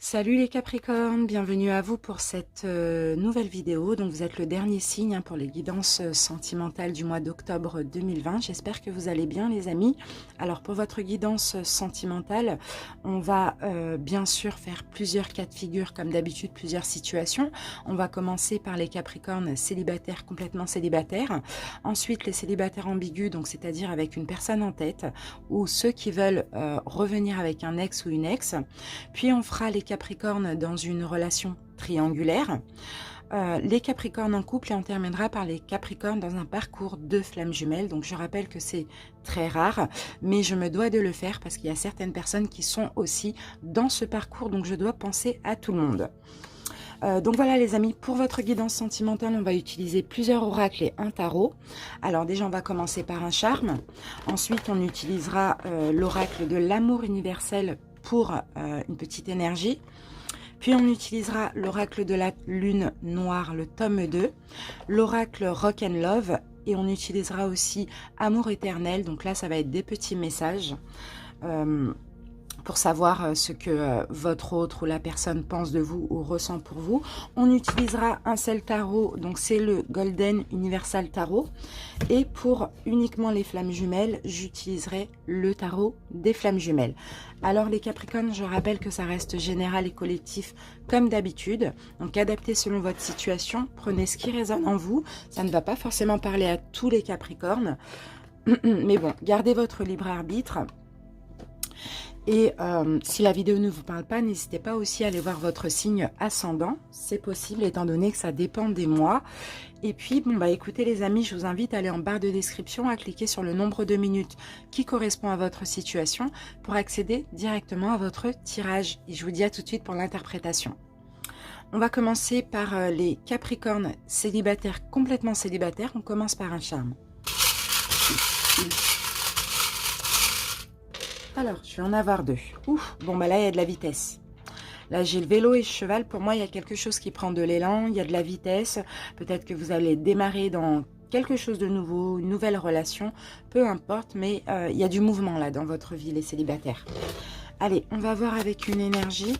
Salut les Capricornes, bienvenue à vous pour cette nouvelle vidéo. Donc vous êtes le dernier signe pour les guidances sentimentales du mois d'octobre 2020. J'espère que vous allez bien les amis. Alors pour votre guidance sentimentale, on va bien sûr faire plusieurs cas de figure comme d'habitude, plusieurs situations. On va commencer par les Capricornes célibataires, complètement célibataires. Ensuite les célibataires ambigus, donc c'est-à-dire avec une personne en tête, ou ceux qui veulent revenir avec un ex ou une ex. Puis on fera les Capricornes dans une relation triangulaire, les Capricornes en couple, et on terminera par les Capricornes dans un parcours de flammes jumelles. Donc je rappelle que c'est très rare, mais je me dois de le faire parce qu'il y a certaines personnes qui sont aussi dans ce parcours, donc je dois penser à tout le monde. Donc voilà les amis, pour votre guidance sentimentale, on va utiliser plusieurs oracles et un tarot. Alors déjà, on va commencer par un charme. Ensuite, on utilisera l'oracle de l'amour universel pour une petite énergie. Puis on utilisera l'oracle de la lune noire, le tome 2, l'oracle Rock and Love, et on utilisera aussi amour éternel. Donc là, ça va être des petits messages pour savoir ce que votre autre ou la personne pense de vous ou ressent pour vous. On utilisera un seul tarot, donc c'est le Golden Universal Tarot. Et pour uniquement les flammes jumelles, j'utiliserai le tarot des flammes jumelles. Alors les Capricornes, je rappelle que ça reste général et collectif comme d'habitude. Donc adaptez selon votre situation, prenez ce qui résonne en vous. Ça ne va pas forcément parler à tous les Capricornes. Mais bon, gardez votre libre arbitre. Et si la vidéo ne vous parle pas, n'hésitez pas aussi à aller voir votre signe ascendant. C'est possible étant donné que ça dépend des mois. Et puis, bon, bah écoutez les amis, je vous invite à aller en barre de description, à cliquer sur le nombre de minutes qui correspond à votre situation pour accéder directement à votre tirage. Et je vous dis à tout de suite pour l'interprétation. On va commencer par les Capricornes célibataires, complètement célibataires. On commence par un charme. Alors, je vais en avoir deux. Ouf, bon bah là, il y a de la vitesse. Là, j'ai le vélo et le cheval. Pour moi, il y a quelque chose qui prend de l'élan, il y a de la vitesse. Peut-être que vous allez démarrer dans quelque chose de nouveau, une nouvelle relation. Peu importe, mais il y a du mouvement là dans votre vie, les célibataires. Allez, on va voir avec une énergie.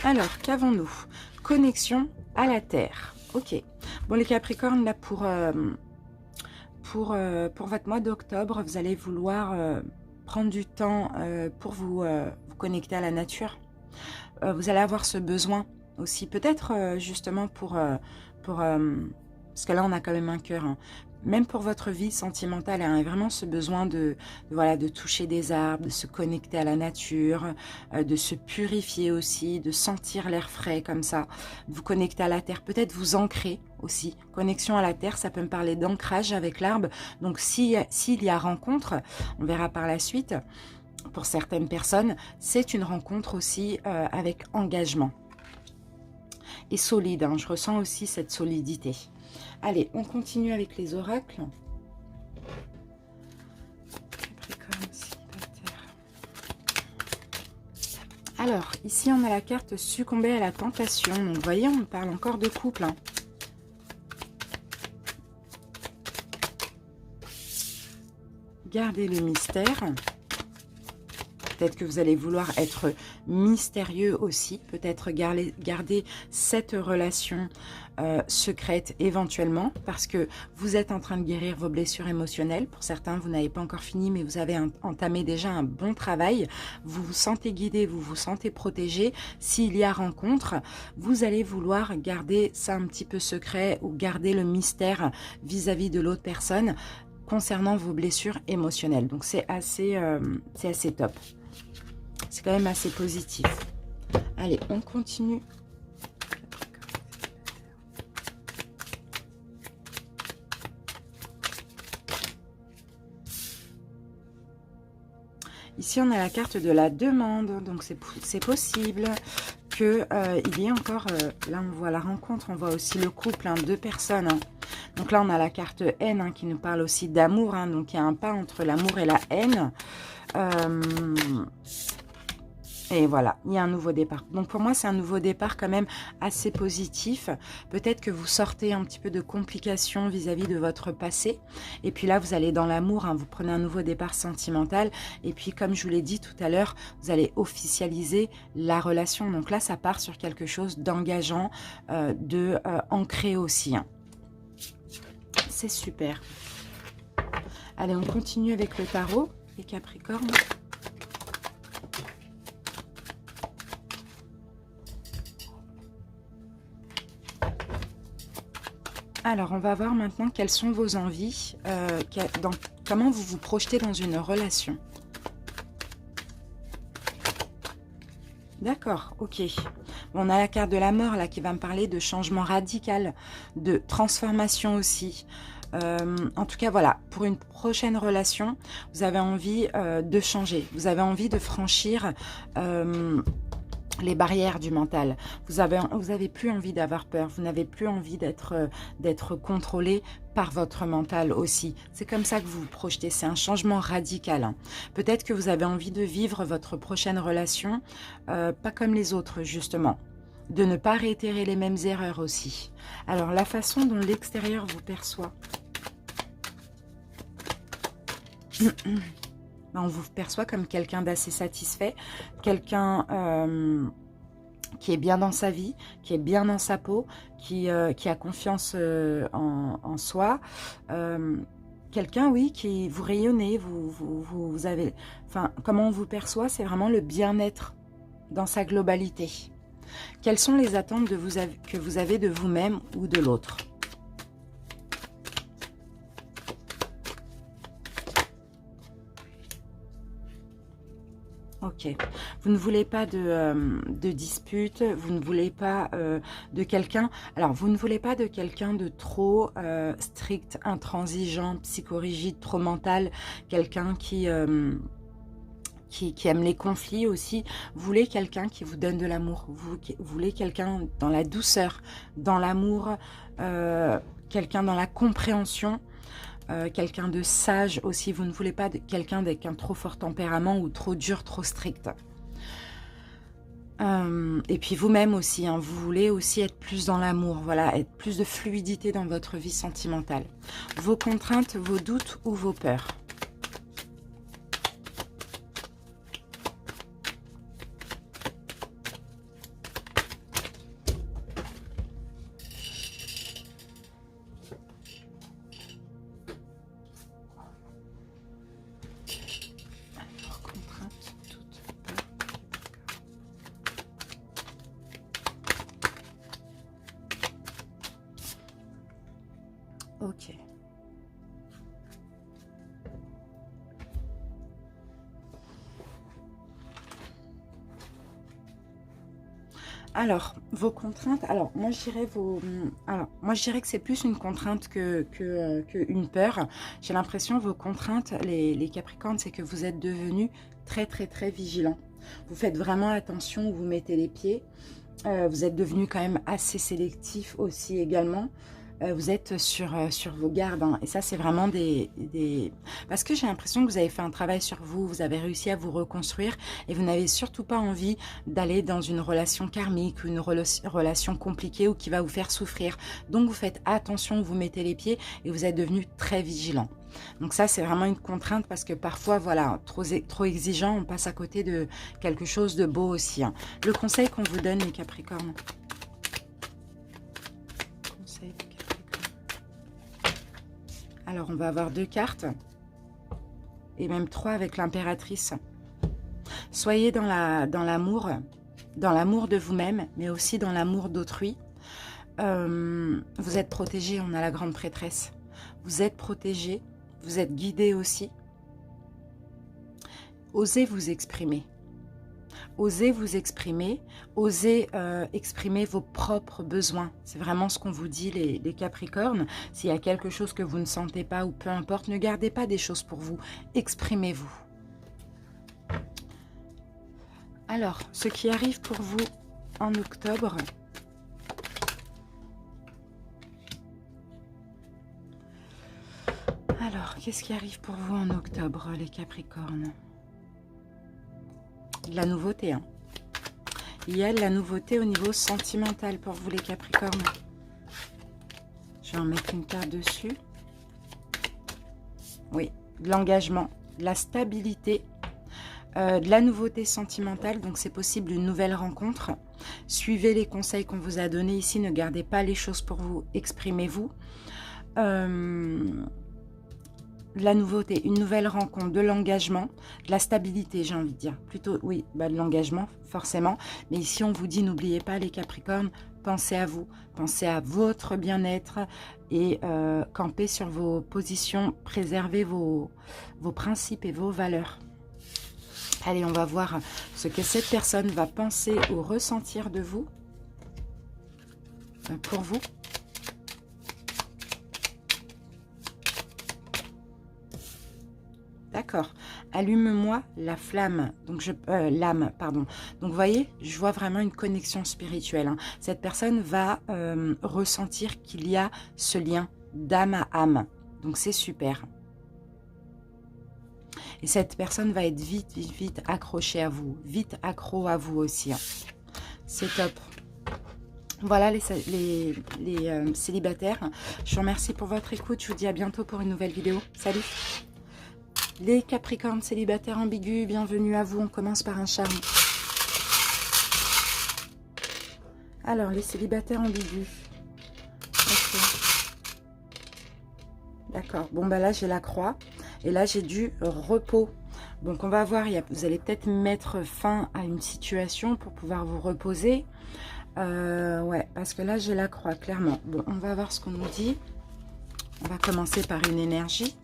Alors, qu'avons-nous? Connexion à la Terre. Ok. Bon, les Capricornes, là, pour votre mois d'octobre, vous allez vouloir prendre du temps pour vous connecter à la nature. Vous allez avoir ce besoin aussi, peut-être justement parce que là, on a quand même un cœur, hein. Même pour votre vie sentimentale, il y a vraiment ce besoin voilà, de toucher des arbres, de se connecter à la nature, de se purifier aussi, de sentir l'air frais comme ça, de vous connecter à la terre, peut-être vous ancrer aussi. Connexion à la terre, ça peut me parler d'ancrage avec l'arbre. Donc s'il y a rencontre, on verra par la suite, pour certaines personnes, c'est une rencontre aussi avec engagement. Et solide, hein, je ressens aussi cette solidité. Allez, on continue avec les oracles. Capricorne célibataire. Alors, ici, on a la carte succomber à la tentation. Donc, vous voyez, on parle encore de couple, hein. Gardez le mystère. Peut-être que vous allez vouloir être mystérieux aussi. Peut-être garder cette relation secrète éventuellement. Parce que vous êtes en train de guérir vos blessures émotionnelles. Pour certains, vous n'avez pas encore fini, mais vous avez entamé déjà un bon travail. Vous vous sentez guidé, vous vous sentez protégé. S'il y a rencontre, vous allez vouloir garder ça un petit peu secret ou garder le mystère vis-à-vis de l'autre personne concernant vos blessures émotionnelles. Donc c'est assez top. C'est quand même assez positif. Allez, on continue. Ici, on a la carte de la demande. Donc, c'est possible qu'il y ait encore... là, on voit la rencontre. On voit aussi le couple, hein, deux personnes. Hein. Donc là, on a la carte haine hein, qui nous parle aussi d'amour. Hein, donc, il y a un pas entre l'amour et la haine. Et voilà, il y a un nouveau départ. Donc pour moi, c'est un nouveau départ quand même assez positif. Peut-être que vous sortez un petit peu de complications vis-à-vis de votre passé. Et puis là, vous allez dans l'amour, hein, vous prenez un nouveau départ sentimental. Et puis comme je vous l'ai dit tout à l'heure, vous allez officialiser la relation. Donc là, ça part sur quelque chose d'engageant, ancré aussi. Hein. C'est super. Allez, on continue avec le tarot, les Capricornes. Alors, on va voir maintenant quelles sont vos envies, comment vous vous projetez dans une relation. D'accord, ok. On a la carte de la mort là qui va me parler de changement radical, de transformation aussi. En tout cas, voilà, pour une prochaine relation, vous avez envie de changer. Vous avez envie de franchir les barrières du mental. Vous avez plus envie d'avoir peur. Vous n'avez plus envie d'être contrôlé par votre mental aussi. C'est comme ça que vous vous projetez. C'est un changement radical. Hein. Peut-être que vous avez envie de vivre votre prochaine relation pas comme les autres, justement. De ne pas réitérer les mêmes erreurs aussi. Alors, la façon dont l'extérieur vous perçoit. On vous perçoit comme quelqu'un d'assez satisfait, quelqu'un qui est bien dans sa vie, qui est bien dans sa peau, qui a confiance en soi. Quelqu'un, oui, qui vous rayonnez, vous avez... Enfin, comment on vous perçoit, c'est vraiment le bien-être dans sa globalité. Quelles sont les attentes que vous avez de vous-même ou de l'autre ? Ok. Vous ne voulez pas de dispute, vous ne voulez pas de quelqu'un... Alors, vous ne voulez pas de quelqu'un de trop strict, intransigeant, psychorigide, trop mental, quelqu'un qui aime les conflits aussi. Vous voulez quelqu'un qui vous donne de l'amour. Vous voulez quelqu'un dans la douceur, dans l'amour, quelqu'un dans la compréhension. Quelqu'un de sage aussi, vous ne voulez pas quelqu'un avec un trop fort tempérament ou trop dur, trop strict. Et puis vous-même aussi, hein, vous voulez aussi être plus dans l'amour, voilà, être plus de fluidité dans votre vie sentimentale. Vos contraintes, vos doutes ou vos peurs. Ok. Alors, vos contraintes, alors moi je dirais que c'est plus une contrainte que une peur. J'ai l'impression vos contraintes, les Capricornes, c'est que vous êtes devenus très très très vigilants. Vous faites vraiment attention où vous mettez les pieds. Vous êtes devenu quand même assez sélectif aussi également. Vous êtes sur vos gardes. Hein. Et ça, c'est vraiment Parce que j'ai l'impression que vous avez fait un travail sur vous, vous avez réussi à vous reconstruire et vous n'avez surtout pas envie d'aller dans une relation karmique, une relation compliquée ou qui va vous faire souffrir. Donc, vous faites attention où vous mettez les pieds et vous êtes devenu très vigilant. Donc ça, c'est vraiment une contrainte parce que parfois, voilà, trop exigeant, on passe à côté de quelque chose de beau aussi. Hein. Le conseil qu'on vous donne, les Capricornes. Conseil des Capricornes. Alors, on va avoir 2 cartes et même 3 avec l'impératrice. Soyez dans l'amour de vous-même, mais aussi dans l'amour d'autrui. Vous êtes protégé, on a la grande prêtresse. Vous êtes protégé, vous êtes guidé aussi. Osez vous exprimer. Osez vous exprimer, osez exprimer vos propres besoins. C'est vraiment ce qu'on vous dit les Capricornes. S'il y a quelque chose que vous ne sentez pas ou peu importe, ne gardez pas des choses pour vous. Exprimez-vous. Alors, ce qui arrive pour vous en octobre. Alors, qu'est-ce qui arrive pour vous en octobre, les Capricornes? De la nouveauté, hein. Il y a de la nouveauté au niveau sentimental pour vous les Capricornes. Je vais en mettre une carte dessus. Oui, de l'engagement, de la stabilité, de la nouveauté sentimentale. Donc c'est possible une nouvelle rencontre. Suivez les conseils qu'on vous a donnés ici. Ne gardez pas les choses pour vous. Exprimez-vous. De la nouveauté, une nouvelle rencontre, de l'engagement, de la stabilité, j'ai envie de dire. Plutôt, oui, bah, de l'engagement, forcément. Mais ici, on vous dit, n'oubliez pas les Capricornes, pensez à vous, pensez à votre bien-être et campez sur vos positions, préservez vos principes et vos valeurs. Allez, on va voir ce que cette personne va penser ou ressentir de vous, pour vous. D'accord. Allume-moi la flamme. Donc l'âme, pardon. Donc vous voyez, je vois vraiment une connexion spirituelle. Hein. Cette personne va ressentir qu'il y a ce lien d'âme à âme. Donc c'est super. Et cette personne va être vite accrochée à vous. Vite accro à vous aussi. Hein. C'est top. Voilà les célibataires. Je vous remercie pour votre écoute. Je vous dis à bientôt pour une nouvelle vidéo. Salut! Les Capricornes célibataires ambigus, bienvenue à vous. On commence par un charme. Alors, les célibataires ambigus. Okay. D'accord. Bon, bah là, j'ai la croix. Et là, j'ai du repos. Donc, on va voir. Vous allez peut-être mettre fin à une situation pour pouvoir vous reposer. Ouais, parce que là, j'ai la croix, clairement. Bon, on va voir ce qu'on nous dit. On va commencer par une énergie.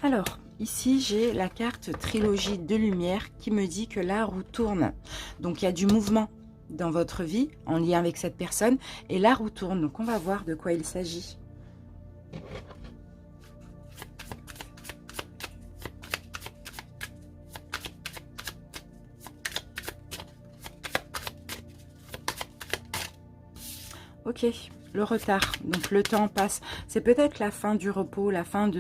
Alors, ici, j'ai la carte Trilogie de lumière qui me dit que la roue tourne. Donc, il y a du mouvement dans votre vie en lien avec cette personne et la roue tourne. Donc, on va voir de quoi il s'agit. Ok, le retard. Donc, le temps passe. C'est peut-être la fin du repos, la fin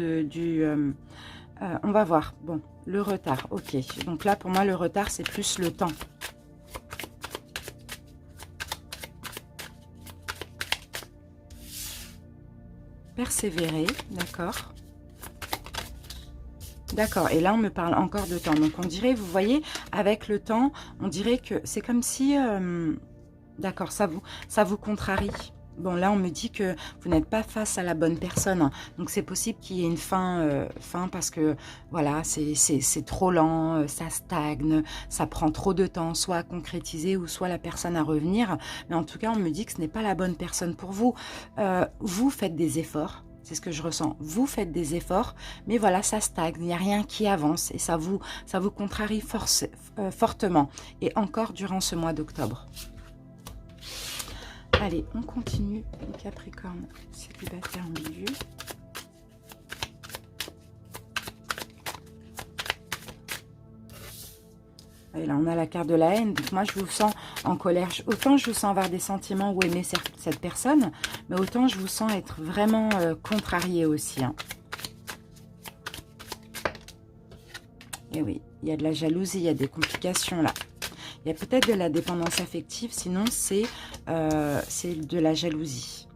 on va voir. Bon, le retard. Ok. Donc là, pour moi, le retard, c'est plus le temps. Persévérer. D'accord. D'accord. Et là, on me parle encore de temps. Donc, on dirait, vous voyez, avec le temps, on dirait que c'est comme si... D'accord, ça vous contrarie. Bon, là, on me dit que vous n'êtes pas face à la bonne personne. Hein. Donc, c'est possible qu'il y ait une fin parce que, voilà, c'est trop lent, ça stagne, ça prend trop de temps, soit à concrétiser ou soit la personne à revenir. Mais en tout cas, on me dit que ce n'est pas la bonne personne pour vous. Vous faites des efforts. C'est ce que je ressens. Vous faites des efforts, mais voilà, ça stagne. Il n'y a rien qui avance et ça vous contrarie fortement. Et encore durant ce mois d'octobre. Allez, on continue. Les Capricornes célibataires ambigus. Et là, on a la carte de la haine. Donc moi, je vous sens en colère. Autant je vous sens avoir des sentiments ou aimer cette personne, mais autant je vous sens être vraiment contrarié aussi. Hein. Et oui, il y a de la jalousie, il y a des complications là. Il y a peut-être de la dépendance affective, sinon c'est de la jalousie.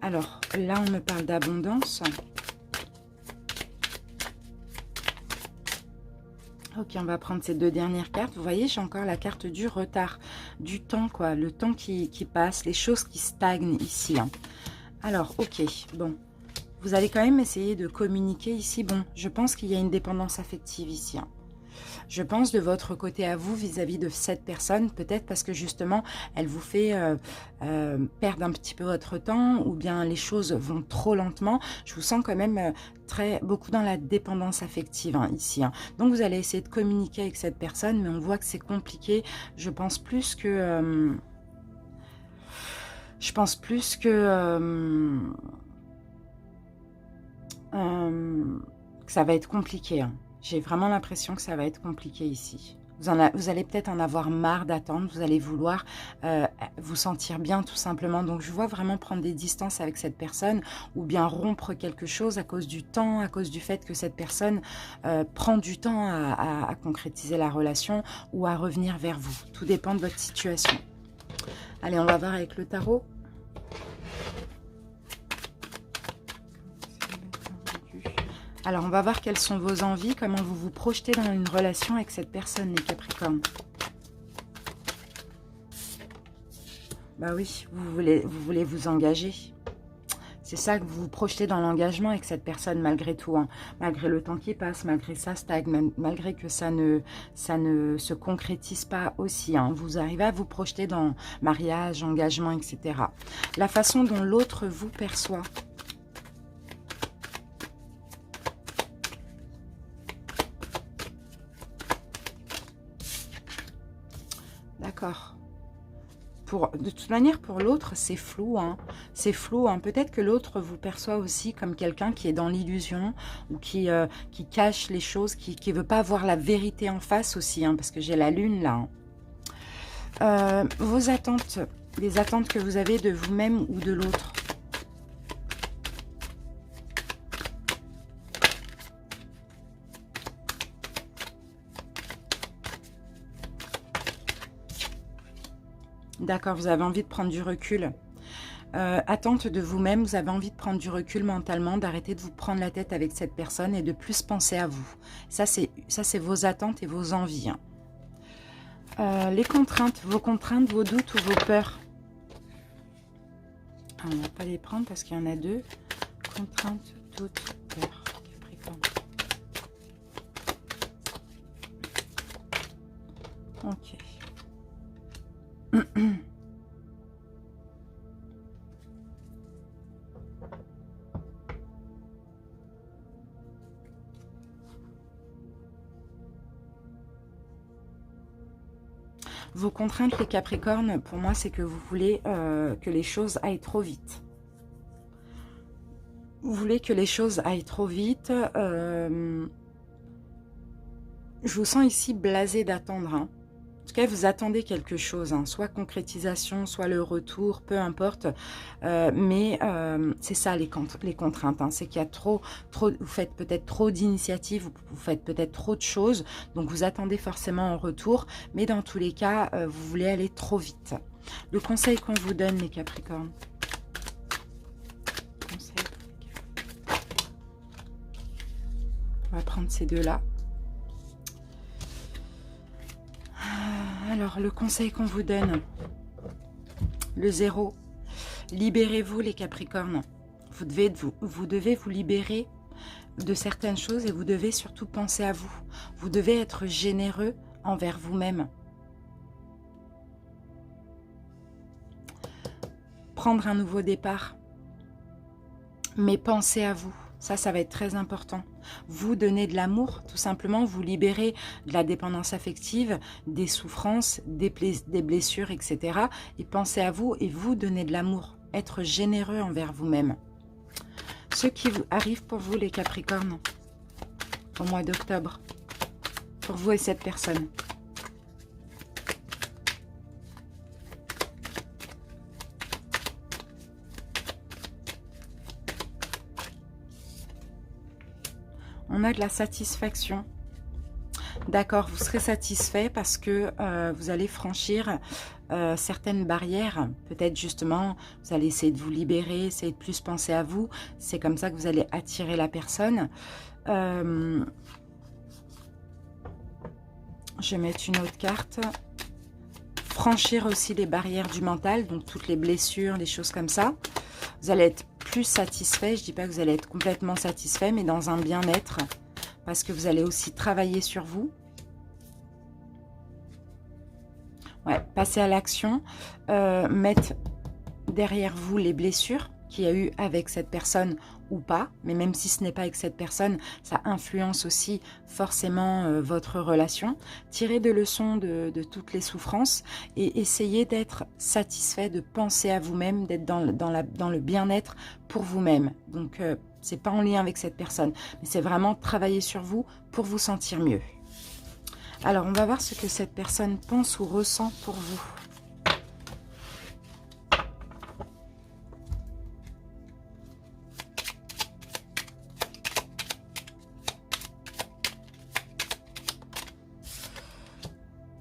Alors là, on me parle d'abondance. Ok, on va prendre ces deux dernières cartes. Vous voyez, j'ai encore la carte du retard, du temps, quoi. Le temps qui passe, les choses qui stagnent ici. Hein. Alors, ok, bon. Vous allez quand même essayer de communiquer ici. Bon, je pense qu'il y a une dépendance affective ici. Hein. Je pense de votre côté à vous vis-à-vis de cette personne, peut-être parce que justement, elle vous fait perdre un petit peu votre temps ou bien les choses vont trop lentement. Je vous sens quand même beaucoup dans la dépendance affective hein, ici. Hein. Donc, vous allez essayer de communiquer avec cette personne, mais on voit que c'est compliqué. Je pense plus que... que ça va être compliqué. Hein. J'ai vraiment l'impression que ça va être compliqué ici. Vous allez peut-être en avoir marre d'attendre, vous allez vouloir vous sentir bien tout simplement. Donc je vois vraiment prendre des distances avec cette personne ou bien rompre quelque chose à cause du temps, à cause du fait que cette personne prend du temps à concrétiser la relation ou à revenir vers vous. Tout dépend de votre situation. Allez, on va voir avec le tarot. Alors, on va voir quelles sont vos envies, comment vous vous projetez dans une relation avec cette personne, les Capricornes. Bah oui, vous voulez vous engager. C'est ça que vous vous projetez dans l'engagement avec cette personne malgré tout. Hein. Malgré le temps qui passe, malgré ça stagne, malgré que ça ne se concrétise pas aussi. Hein. Vous arrivez à vous projeter dans mariage, engagement, etc. La façon dont l'autre vous perçoit. D'accord. De toute manière, pour l'autre, c'est flou. Hein. C'est flou. Hein. Peut-être que l'autre vous perçoit aussi comme quelqu'un qui est dans l'illusion ou qui cache les choses, qui ne veut pas voir la vérité en face aussi. Hein, parce que j'ai la lune là. Hein. Vos attentes, les attentes que vous avez de vous-même ou de l'autre. D'accord, vous avez envie de prendre du recul. Attente de vous-même, vous avez envie de prendre du recul mentalement, d'arrêter de vous prendre la tête avec cette personne et de plus penser à vous. Ça, c'est vos attentes et vos envies. Hein. Les contraintes, vos doutes ou vos peurs. On ne va pas les prendre parce qu'il y en a deux. Contraintes, doutes, peurs. Capricorne. Ok. Vos contraintes, les Capricornes, pour moi, c'est que vous voulez que les choses aillent trop vite. Vous voulez que les choses aillent trop vite. Je vous sens ici blasé d'attendre. Hein. En tout cas, vous attendez quelque chose, hein, soit concrétisation, soit le retour, peu importe. Mais c'est ça les contraintes. Hein, c'est qu'il y a trop, vous faites peut-être trop d'initiatives, vous faites peut-être trop de choses. Donc, vous attendez forcément en retour. Mais dans tous les cas, vous voulez aller trop vite. Le conseil qu'on vous donne, les Capricornes. On va prendre ces deux-là. Alors, le conseil qu'on vous donne, le 0, libérez-vous les Capricornes. Vous devez vous libérer de certaines choses et vous devez surtout penser à vous. Vous devez être généreux envers vous-même. Prendre un nouveau départ, mais pensez à vous. Ça va être très important. Vous donner de l'amour, tout simplement, vous libérer de la dépendance affective, des souffrances, des blessures, etc. Et pensez à vous et vous donner de l'amour. Être généreux envers vous-même. Ce qui arrive pour vous, les Capricornes, au mois d'octobre, pour vous et cette personne. On a de la satisfaction. D'accord, vous serez satisfait parce que vous allez franchir certaines barrières. Peut-être justement, vous allez essayer de vous libérer, essayer de plus penser à vous. C'est comme ça que vous allez attirer la personne. Je vais mettre une autre carte. Franchir aussi les barrières du mental, donc toutes les blessures, les choses comme ça. Vous allez être plus satisfait. Je ne dis pas que vous allez être complètement satisfait, mais dans un bien-être. Parce que vous allez aussi travailler sur vous. Ouais, passer à l'action. Mettre derrière vous les blessures qu'il y a eu avec cette personne ou pas. Mais même si ce n'est pas avec cette personne, ça influence aussi forcément votre relation. Tirez de leçons de toutes les souffrances et essayez d'être satisfait, de penser à vous-même, d'être dans le bien-être pour vous-même. Donc, c'est pas en lien avec cette personne, mais c'est vraiment travailler sur vous pour vous sentir mieux. Alors, on va voir ce que cette personne pense ou ressent pour vous.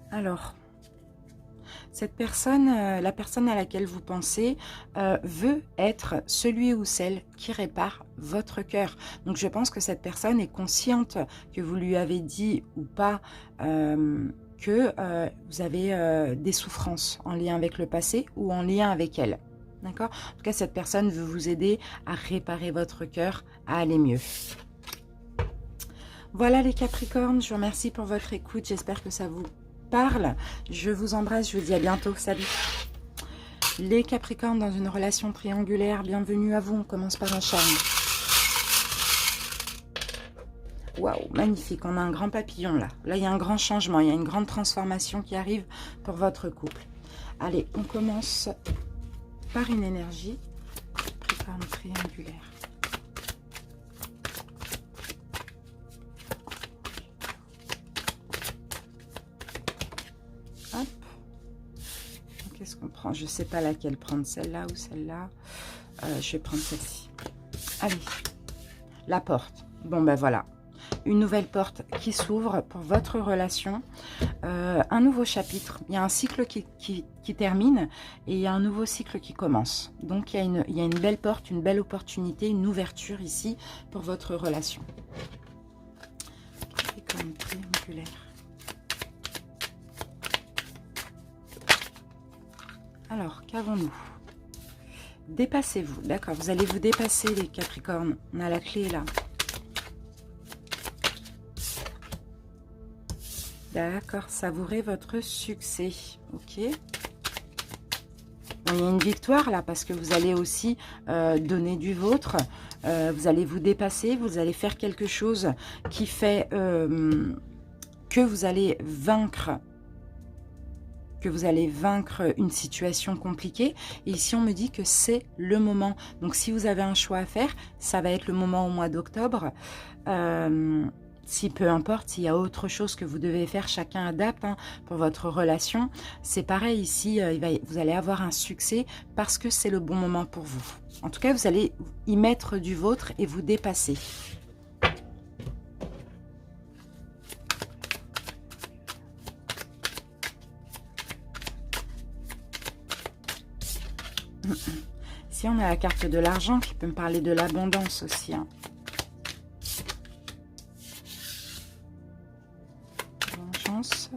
Alors, cette personne, la personne à laquelle vous pensez, veut être celui ou celle qui répare votre cœur. Donc, je pense que cette personne est consciente que vous lui avez dit ou pas que vous avez des souffrances en lien avec le passé ou en lien avec elle. D'accord? En tout cas, cette personne veut vous aider à réparer votre cœur, à aller mieux. Voilà les Capricornes, je vous remercie pour votre écoute. J'espère que ça vous parle. Je vous embrasse, je vous dis à bientôt. Salut. Les Capricornes dans une relation triangulaire, bienvenue à vous. On commence par un charme. Waouh, magnifique. On a un grand papillon là. Là, il y a un grand changement, il y a une grande transformation qui arrive pour votre couple. Allez, on commence par une énergie. Capricorne triangulaire. Hop. Qu'est-ce qu'on prend? Je ne sais pas laquelle prendre, celle-là ou celle-là. Je vais prendre celle-ci. Allez, la porte. Bon, ben voilà. Une nouvelle porte qui s'ouvre pour votre relation. Un nouveau chapitre. Il y a un cycle qui termine et il y a un nouveau cycle qui commence. Donc, il y a une belle porte, une belle opportunité, une ouverture ici pour votre relation. Capricorne triangulaire. Alors, qu'avons-nous? Dépassez-vous. D'accord, vous allez vous dépasser les Capricornes. On a la clé là. D'accord, savourez votre succès. Ok. Bon, il y a une victoire là parce que vous allez aussi donner du vôtre. Vous allez vous dépasser, vous allez faire quelque chose qui fait que vous allez vaincre une situation compliquée. Et ici, on me dit que c'est le moment. Donc, si vous avez un choix à faire, ça va être le moment au mois d'octobre. Si peu importe, s'il y a autre chose que vous devez faire, chacun adapte pour votre relation. C'est pareil ici, vous allez avoir un succès parce que c'est le bon moment pour vous. En tout cas, vous allez y mettre du vôtre et vous dépasser. Ici, on a la carte de l'argent qui peut me parler de l'abondance aussi. Vengeance.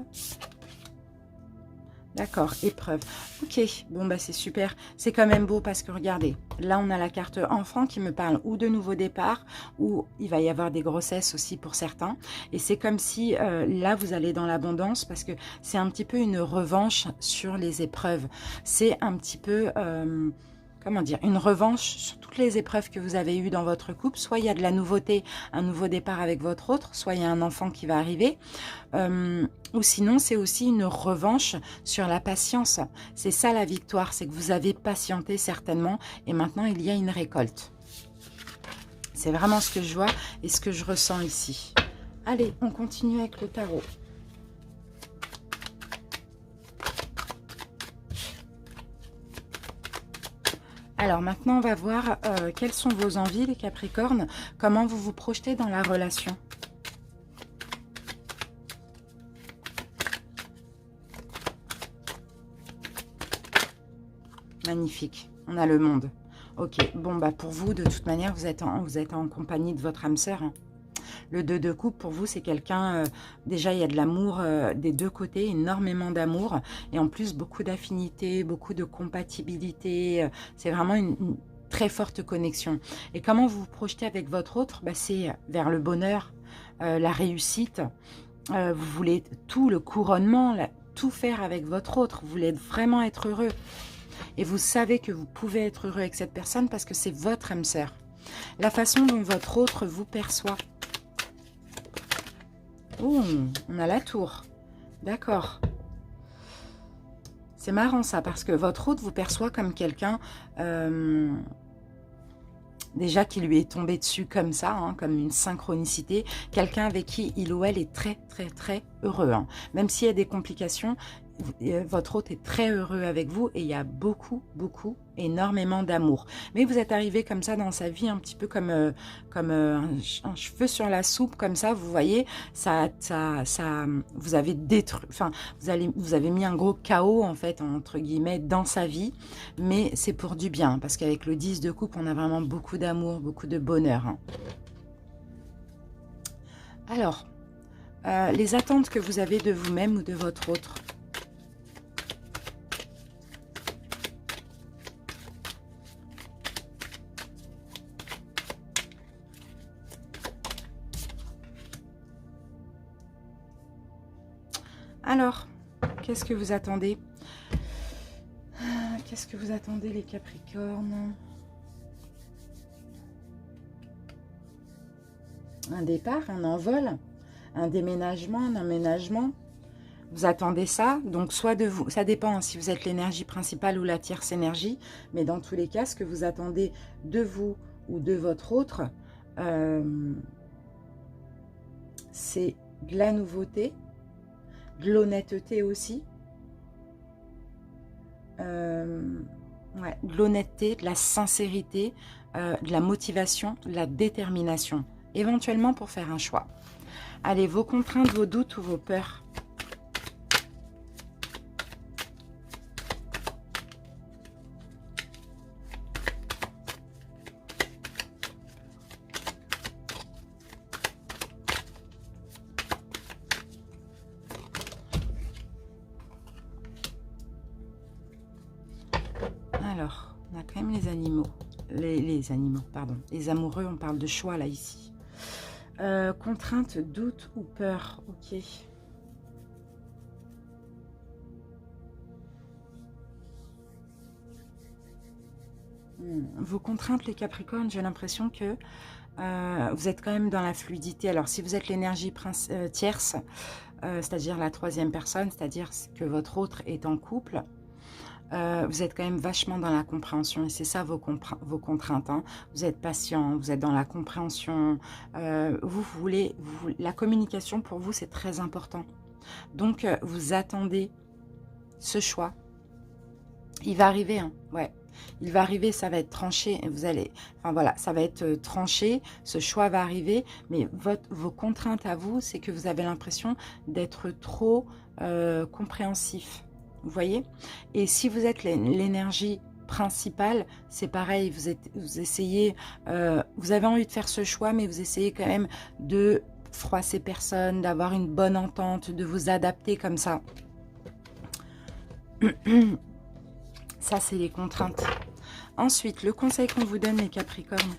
D'accord, épreuve. Ok, bon bah c'est super. C'est quand même beau parce que regardez, là on a la carte enfant qui me parle ou de nouveau départ, ou il va y avoir des grossesses aussi pour certains. Et c'est comme si là vous allez dans l'abondance parce que c'est un petit peu une revanche sur les épreuves. C'est un petit peu... comment dire, une revanche sur toutes les épreuves que vous avez eues dans votre couple. Soit il y a de la nouveauté, un nouveau départ avec votre autre, soit il y a un enfant qui va arriver. Ou sinon, c'est aussi une revanche sur la patience. C'est ça la victoire, c'est que vous avez patienté certainement et maintenant il y a une récolte. C'est vraiment ce que je vois et ce que je ressens ici. Allez, on continue avec le tarot. Alors maintenant, on va voir quelles sont vos envies, les Capricornes, comment vous vous projetez dans la relation. Magnifique, on a le monde. Ok, bon, bah pour vous, de toute manière, vous êtes en compagnie de votre âme sœur. Le 2 de coupe, pour vous, c'est quelqu'un... déjà, il y a de l'amour des deux côtés, énormément d'amour. Et en plus, beaucoup d'affinité, beaucoup de compatibilité. C'est vraiment une très forte connexion. Et comment vous vous projetez avec votre autre? Bah, c'est vers le bonheur, la réussite. Vous voulez tout, le couronnement, tout faire avec votre autre. Vous voulez vraiment être heureux. Et vous savez que vous pouvez être heureux avec cette personne parce que c'est votre âme sœur. La façon dont votre autre vous perçoit. Oh, on a la tour. D'accord. C'est marrant ça, parce que votre autre vous perçoit comme quelqu'un déjà qui lui est tombé dessus comme ça, hein, comme une synchronicité, quelqu'un avec qui il ou elle est très très très heureux, hein. Même s'il y a des complications, votre hôte est très heureux avec vous et il y a beaucoup, beaucoup, énormément d'amour. Mais vous êtes arrivé comme ça dans sa vie, un petit peu comme, un cheveu sur la soupe, comme ça, vous voyez, vous avez détruit, enfin, vous avez mis un gros chaos, en fait, entre guillemets, dans sa vie, mais c'est pour du bien, parce qu'avec le 10 de coupe, on a vraiment beaucoup d'amour, beaucoup de bonheur, hein. Alors, les attentes que vous avez de vous-même ou de votre autre. Alors, qu'est-ce que vous attendez? Qu'est-ce que vous attendez, les Capricornes? Un départ, un envol, un déménagement, un emménagement. Vous attendez ça, donc soit de vous, ça dépend hein, si vous êtes l'énergie principale ou la tierce énergie, mais dans tous les cas, ce que vous attendez de vous ou de votre autre, c'est de la nouveauté, de l'honnêteté aussi, ouais, de l'honnêteté, de la sincérité, de la motivation, de la détermination, éventuellement pour faire un choix. Allez, vos contraintes, vos doutes ou vos peurs. Alors, on a quand même les animaux. Les animaux, pardon. Les amoureux, on parle de choix là, ici. Contrainte, doute ou peur. Ok. Vos contraintes, les Capricornes, j'ai l'impression que vous êtes quand même dans la fluidité. Alors, si vous êtes l'énergie tierce, c'est-à-dire la troisième personne, c'est-à-dire que votre autre est en couple, vous êtes quand même vachement dans la compréhension et c'est ça vos contraintes, hein. Vous êtes patient, vous êtes dans la compréhension, la communication pour vous c'est très important. Donc vous attendez ce choix. Il va arriver, hein, ouais. Il va arriver, ça va être tranché, vous allez, enfin voilà, ça va être tranché, ce choix va arriver, mais vos contraintes à vous, c'est que vous avez l'impression d'être trop compréhensif. Vous voyez? Et si vous êtes l'énergie principale, c'est pareil, vous essayez, vous avez envie de faire ce choix, mais vous essayez quand même de froisser personne, d'avoir une bonne entente, de vous adapter comme ça. Ça, c'est les contraintes. Ensuite, le conseil qu'on vous donne, les Capricornes.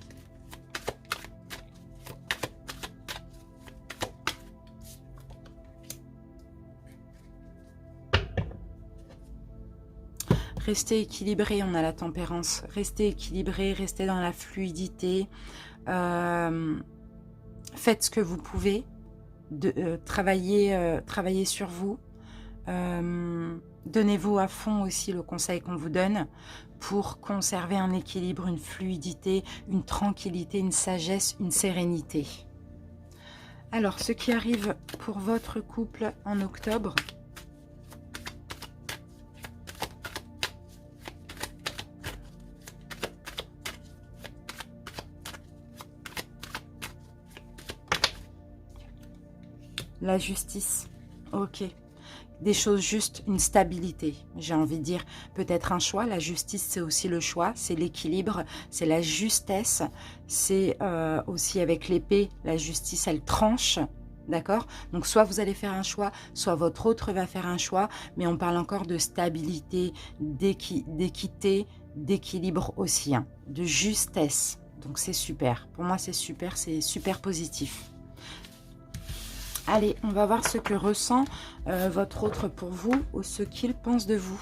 Restez équilibré, on a la tempérance. Restez équilibré, restez dans la fluidité. Faites ce que vous pouvez. Travaillez sur vous. Donnez-vous à fond aussi le conseil qu'on vous donne pour conserver un équilibre, une fluidité, une tranquillité, une sagesse, une sérénité. Alors, ce qui arrive pour votre couple en octobre. La justice, ok. Des choses justes, une stabilité, j'ai envie de dire. Peut-être un choix, la justice c'est aussi le choix, c'est l'équilibre, c'est la justesse. C'est aussi avec l'épée, la justice elle tranche, d'accord? Donc soit vous allez faire un choix, soit votre autre va faire un choix, mais on parle encore de stabilité, d'équité, d'équilibre aussi, hein, de justesse. Donc c'est super, pour moi c'est super positif. Allez, on va voir ce que ressent votre autre pour vous ou ce qu'il pense de vous.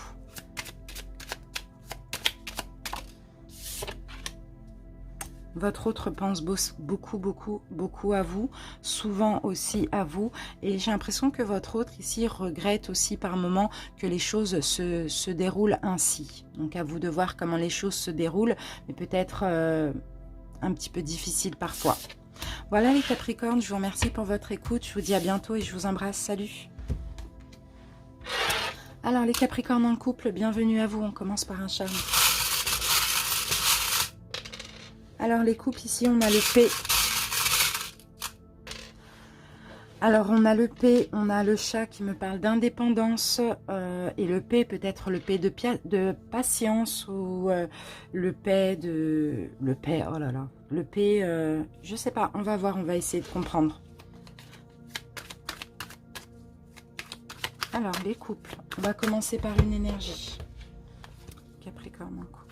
Votre autre pense beaucoup à vous, souvent aussi à vous. Et j'ai l'impression que votre autre ici regrette aussi par moments que les choses se déroulent ainsi. Donc à vous de voir comment les choses se déroulent, mais peut-être un petit peu difficile parfois. Voilà les Capricornes, je vous remercie pour votre écoute. Je vous dis à bientôt et je vous embrasse. Salut! Alors les Capricornes en couple, bienvenue à vous. On commence par un charme. Alors les couples, ici on a le P. Alors on a le P, on a le chat qui me parle d'indépendance et le P peut être le P de patience ou le P de... Le P, oh là là, le P, je sais pas, on va voir, on va essayer de comprendre. Alors les couples, on va commencer par une énergie. Capricorne en couple.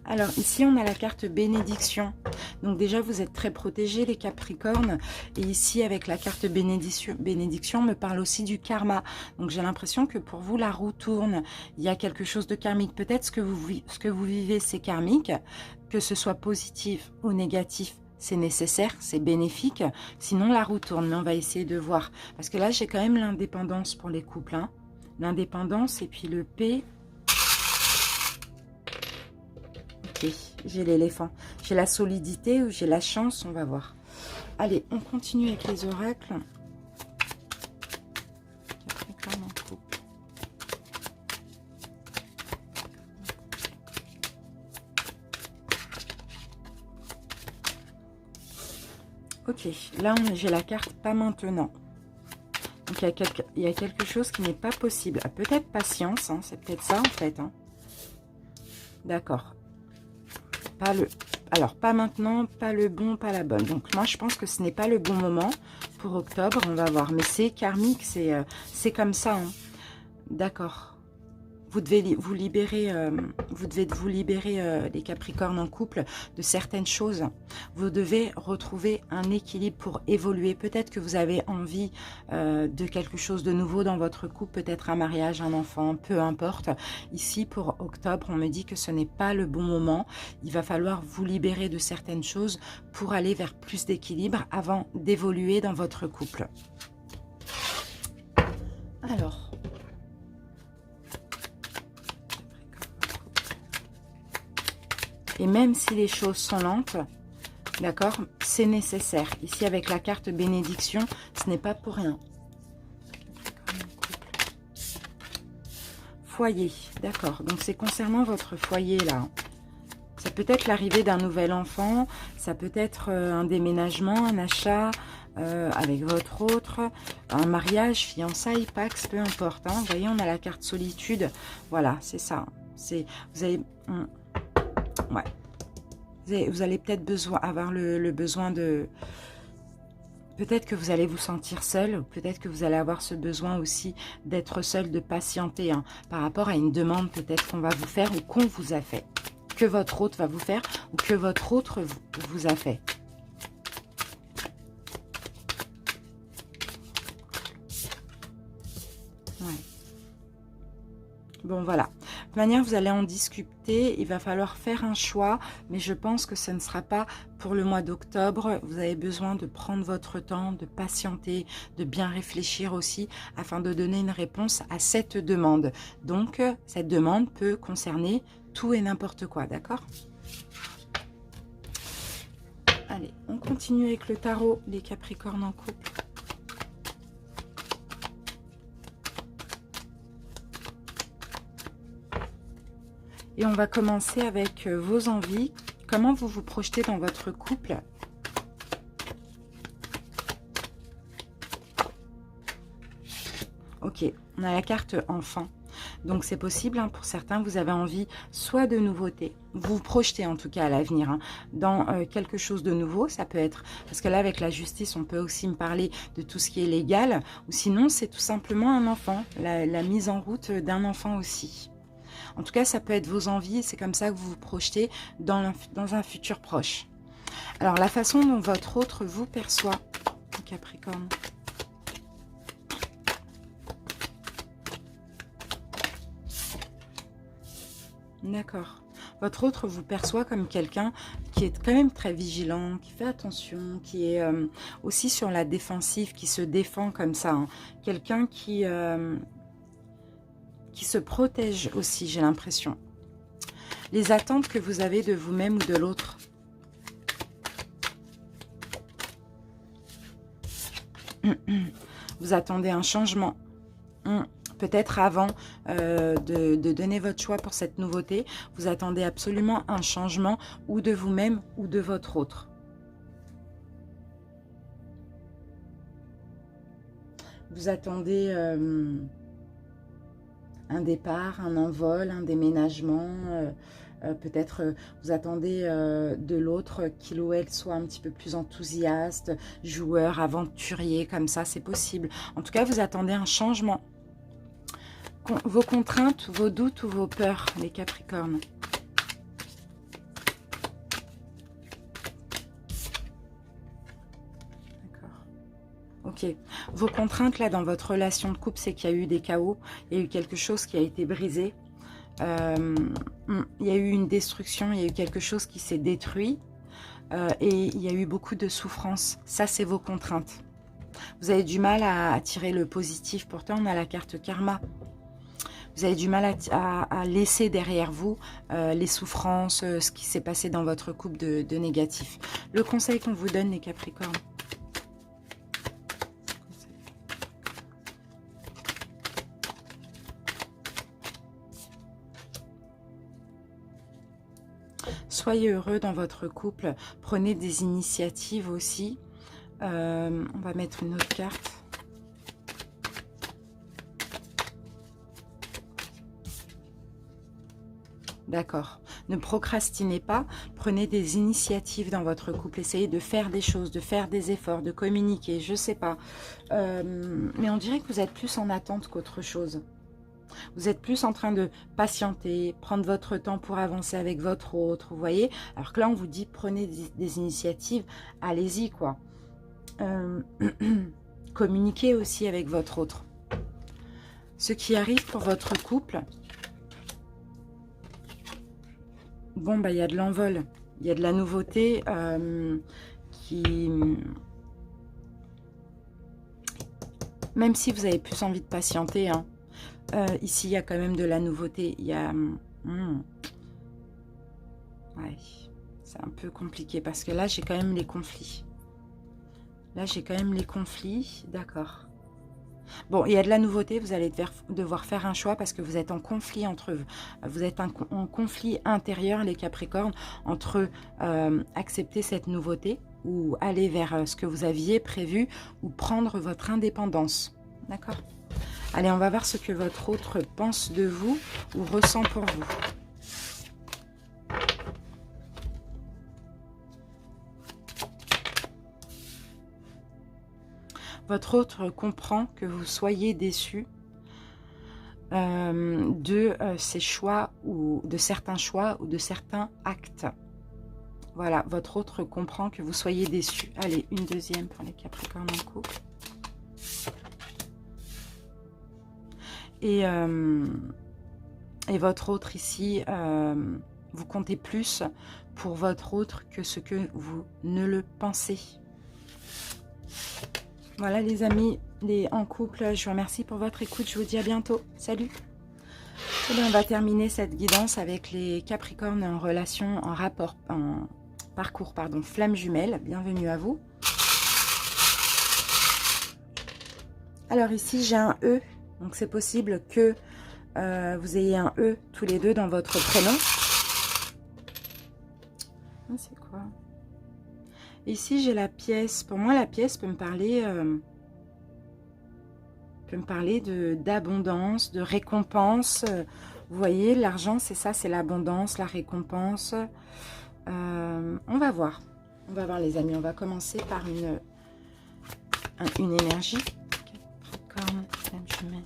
Alors ici on a la carte bénédiction, donc déjà vous êtes très protégés les Capricornes, et ici avec la carte bénédiction on me parle aussi du karma, donc j'ai l'impression que pour vous la roue tourne, il y a quelque chose de karmique, peut-être ce que vous vivez c'est karmique, que ce soit positif ou négatif, c'est nécessaire, c'est bénéfique, sinon la roue tourne, mais on va essayer de voir, parce que là j'ai quand même l'indépendance pour les couples, hein. L'indépendance et puis le P. J'ai l'éléphant. J'ai la solidité ou j'ai la chance, on va voir. Allez, on continue avec les oracles. Capricorne en couple. Ok, là j'ai la carte pas maintenant. Donc il y a quelque chose qui n'est pas possible. Peut-être patience, hein, c'est peut-être ça en fait. Hein. D'accord. Alors, pas maintenant, pas le bon, pas la bonne. Donc, moi, je pense que ce n'est pas le bon moment pour octobre. On va voir. Mais c'est karmique, c'est comme ça. Hein. D'accord. Vous devez vous libérer, les Capricornes en couple, de certaines choses. Vous devez retrouver un équilibre pour évoluer. Peut-être que vous avez envie de quelque chose de nouveau dans votre couple, peut-être un mariage, un enfant, peu importe. Ici, pour octobre, on me dit que ce n'est pas le bon moment. Il va falloir vous libérer de certaines choses pour aller vers plus d'équilibre avant d'évoluer dans votre couple. Alors... Et même si les choses sont lentes, d'accord, c'est nécessaire. Ici, avec la carte bénédiction, ce n'est pas pour rien. Foyer, d'accord. Donc, c'est concernant votre foyer, là. Ça peut être l'arrivée d'un nouvel enfant, ça peut être un déménagement, un achat avec votre autre, un mariage, fiançailles, pax, peu importe. Hein. Vous voyez, on a la carte solitude. Voilà, c'est ça. Vous avez... Ouais. Vous allez peut-être avoir le besoin de... Peut-être que vous allez vous sentir seul, ou peut-être que vous allez avoir ce besoin aussi d'être seul, de patienter, hein, par rapport à une demande peut-être qu'on va vous faire ou qu'on vous a fait. Que votre autre va vous faire ou que votre autre vous a fait. Ouais. Bon, voilà. De toute manière, vous allez en discuter. Il va falloir faire un choix. Mais je pense que ce ne sera pas pour le mois d'octobre. Vous avez besoin de prendre votre temps, de patienter, de bien réfléchir aussi, afin de donner une réponse à cette demande. Donc, cette demande peut concerner tout et n'importe quoi, d'accord ? Allez, on continue avec le tarot, les Capricornes en couple. Et on va commencer avec vos envies. Comment vous vous projetez dans votre couple? Ok, on a la carte enfant. Donc c'est possible, hein, pour certains, vous avez envie soit de nouveautés, vous vous projetez en tout cas à l'avenir, hein, dans quelque chose de nouveau, ça peut être, parce que là avec la justice, on peut aussi me parler de tout ce qui est légal, ou sinon c'est tout simplement un enfant, la mise en route d'un enfant aussi. En tout cas, ça peut être vos envies, c'est comme ça que vous vous projetez dans un futur proche. Alors la façon dont votre autre vous perçoit, Capricorne. D'accord. Votre autre vous perçoit comme quelqu'un qui est quand même très vigilant, qui fait attention, qui est aussi sur la défensive, qui se défend comme ça. Hein. Quelqu'un qui qui se protège aussi, j'ai l'impression. Les attentes que vous avez de vous-même ou de l'autre. Vous attendez un changement. Peut-être avant de donner votre choix pour cette nouveauté, vous attendez absolument un changement ou de vous-même ou de votre autre. Vous attendez un départ, un envol, un déménagement. Peut-être vous attendez de l'autre qu'il ou elle soit un petit peu plus enthousiaste, joueur, aventurier, comme ça, c'est possible. En tout cas, vous attendez un changement. Vos contraintes, vos doutes ou vos peurs, les Capricornes. D'accord. Ok. Vos contraintes, là, dans votre relation de couple, c'est qu'il y a eu des chaos, il y a eu quelque chose qui a été brisé. Il y a eu une destruction, il y a eu quelque chose qui s'est détruit. Et il y a eu beaucoup de souffrance. Ça, c'est vos contraintes. Vous avez du mal à tirer le positif. Pourtant, on a la carte karma. Vous avez du mal à laisser derrière vous les souffrances, ce qui s'est passé dans votre couple de négatif. Le conseil qu'on vous donne, les Capricornes. Soyez heureux dans votre couple. Prenez des initiatives aussi. On va mettre une autre carte. D'accord. Ne procrastinez pas. Prenez des initiatives dans votre couple. Essayez de faire des choses, de faire des efforts, de communiquer. Je ne sais pas. Mais on dirait que vous êtes plus en attente qu'autre chose. Vous êtes plus en train de patienter, prendre votre temps pour avancer avec votre autre, vous voyez. Alors que là, on vous dit, prenez des initiatives, allez-y, quoi. Communiquez aussi avec votre autre. Ce qui arrive pour votre couple, bon, bah, il y a de l'envol, il y a de la nouveauté qui... Même si vous avez plus envie de patienter, hein, ici, il y a quand même de la nouveauté. Il y a... Ouais, c'est un peu compliqué parce que là, j'ai quand même les conflits. Là, j'ai quand même les conflits. D'accord. Bon, il y a de la nouveauté. Vous allez devoir faire un choix parce que vous êtes en conflit entre vous. Vous êtes en conflit intérieur, les Capricornes, entre accepter cette nouveauté ou aller vers ce que vous aviez prévu ou prendre votre indépendance. D'accord ? Allez, on va voir ce que votre autre pense de vous ou ressent pour vous. Votre autre comprend que vous soyez déçu de ces choix ou de certains choix ou de certains actes. Voilà, votre autre comprend que vous soyez déçu. Allez, une deuxième pour les Capricornes en couple. Et votre autre ici, vous comptez plus pour votre autre que ce que vous ne le pensez. Voilà les amis, en couple, je vous remercie pour votre écoute. Je vous dis à bientôt. Salut. Et bien, on va terminer cette guidance avec les Capricornes en relation, en rapport, en parcours, pardon, flamme jumelle. Bienvenue à vous. Alors ici, j'ai un E. Donc, c'est possible que vous ayez un E tous les deux dans votre prénom. C'est quoi? Ici, j'ai la pièce. Pour moi, la pièce peut me parler d'abondance, de récompense. Vous voyez, l'argent, c'est ça, c'est l'abondance, la récompense. On va voir. On va voir, les amis. On va commencer par une énergie. Capricorne, flamme jumelle.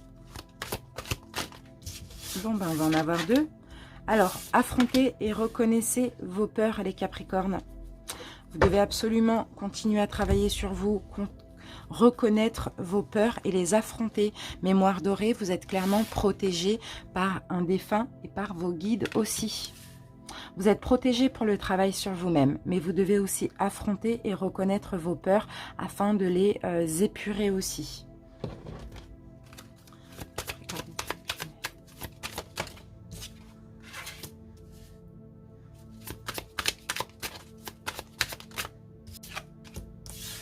Bon, ben, on va en avoir deux. Alors, affrontez et reconnaissez vos peurs, les Capricornes. Vous devez absolument continuer à travailler sur vous, reconnaître vos peurs et les affronter. Mémoire dorée, vous êtes clairement protégé par un défunt et par vos guides aussi. Vous êtes protégé pour le travail sur vous-même, mais vous devez aussi affronter et reconnaître vos peurs afin de les épurer aussi.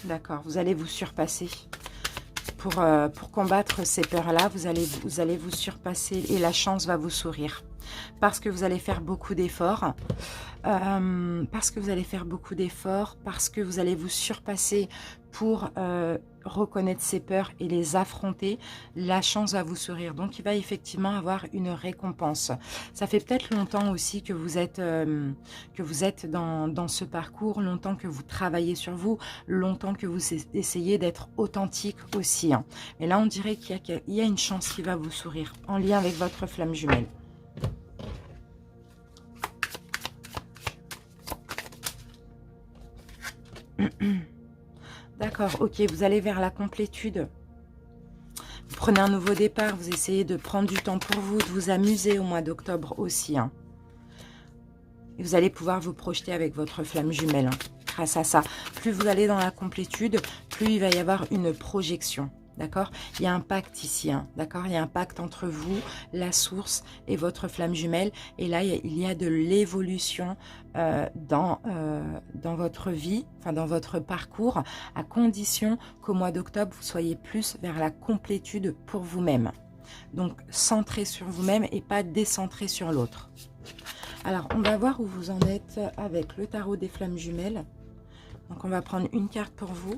D'accord, vous allez vous surpasser. Pour combattre ces peurs-là, vous allez vous surpasser et la chance va vous sourire. Parce que vous allez faire beaucoup d'efforts. Parce que vous allez faire beaucoup d'efforts, parce que vous allez vous surpasser pour reconnaître ces peurs et les affronter, la chance va vous sourire. Donc, il va effectivement avoir une récompense. Ça fait peut-être longtemps aussi que vous êtes dans ce parcours, longtemps que vous travaillez sur vous, longtemps que vous essayez d'être authentique aussi. Hein. Et là, on dirait qu'il y a une chance qui va vous sourire en lien avec votre flamme jumelle. D'accord, ok, vous allez vers la complétude. Vous prenez un nouveau départ, vous essayez de prendre du temps pour vous, de vous amuser au mois d'octobre aussi. Hein. Et vous allez pouvoir vous projeter avec votre flamme jumelle. Hein, grâce à ça, plus vous allez dans la complétude, plus il va y avoir une projection. D'accord? Il y a un pacte ici, hein, d'accord? Il y a un pacte entre vous, la source et votre flamme jumelle. Et là, il y a de l'évolution dans votre vie, enfin dans votre parcours, à condition qu'au mois d'octobre, vous soyez plus vers la complétude pour vous-même. Donc, centré sur vous-même et pas décentré sur l'autre. Alors, on va voir où vous en êtes avec le tarot des flammes jumelles. Donc, on va prendre une carte pour vous.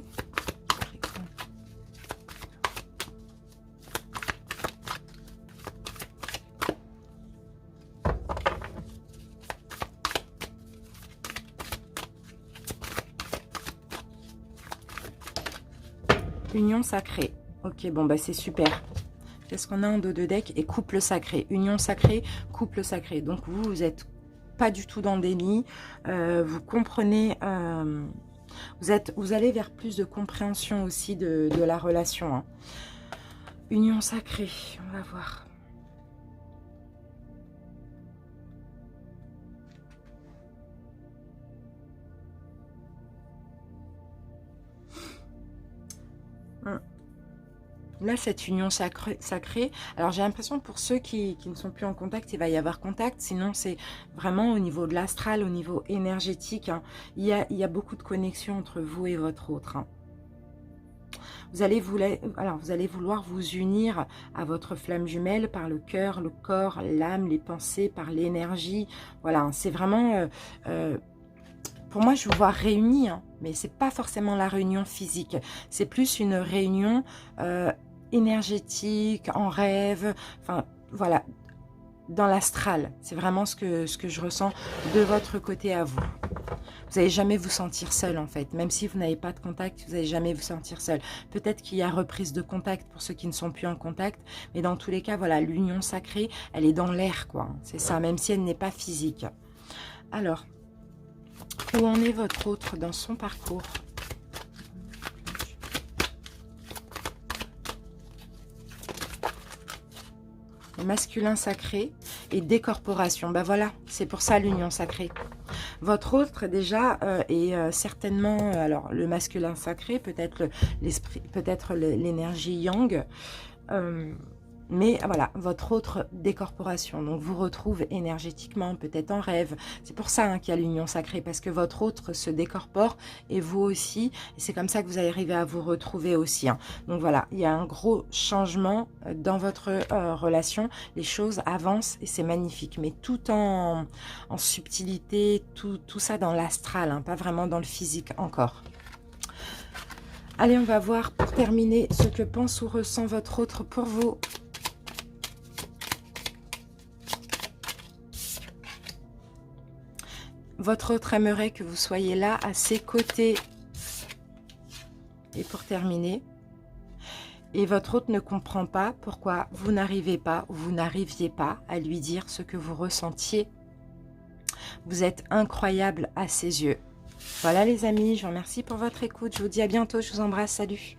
Union sacrée. Ok, bon, bah c'est super. Qu'est-ce qu'on a en dos de deck? Et couple sacré. Union sacrée, couple sacré. Donc, vous êtes pas du tout dans le déni. Vous comprenez... vous allez vers plus de compréhension aussi de la relation. Hein. Union sacrée, on va voir. Là, cette union sacrée, alors j'ai l'impression pour ceux qui ne sont plus en contact, il va y avoir contact. Sinon, c'est vraiment au niveau de l'astral, au niveau énergétique. Hein, il y a beaucoup de connexions entre vous et votre autre. Hein. Vous allez vouloir vous unir à votre flamme jumelle par le cœur, le corps, l'âme, les pensées, par l'énergie. Voilà, c'est vraiment... pour moi, je vous vois réunis, hein, mais c'est pas forcément la réunion physique. C'est plus une réunion énergétique, en rêve, enfin, voilà, dans l'astral. C'est vraiment ce que je ressens de votre côté à vous. Vous n'allez jamais vous sentir seul, en fait. Même si vous n'avez pas de contact, vous n'allez jamais vous sentir seul. Peut-être qu'il y a reprise de contact pour ceux qui ne sont plus en contact, mais dans tous les cas, voilà, l'union sacrée, elle est dans l'air, quoi. C'est ça, même si elle n'est pas physique. Alors... où en est votre autre dans son parcours? Le masculin sacré et décorporation. Ben voilà, c'est pour ça l'union sacrée. Votre autre déjà est certainement, alors le masculin sacré, peut-être l'esprit, peut-être l'énergie yang. Mais voilà, votre autre décorporation, donc vous retrouve énergétiquement, peut-être en rêve. C'est pour ça hein, qu'il y a l'union sacrée, parce que votre autre se décorpore et vous aussi. Et c'est comme ça que vous allez arriver à vous retrouver aussi. Hein. Donc voilà, il y a un gros changement dans votre relation. Les choses avancent et c'est magnifique, mais tout en subtilité, tout ça dans l'astral, hein, pas vraiment dans le physique encore. Allez, on va voir pour terminer ce que pense ou ressent votre autre pour vous. Votre autre aimerait que vous soyez là, à ses côtés. Et pour terminer, et votre autre ne comprend pas pourquoi vous n'arrivez pas, ou vous n'arriviez pas à lui dire ce que vous ressentiez. Vous êtes incroyable à ses yeux. Voilà les amis, je vous remercie pour votre écoute. Je vous dis à bientôt, je vous embrasse, salut.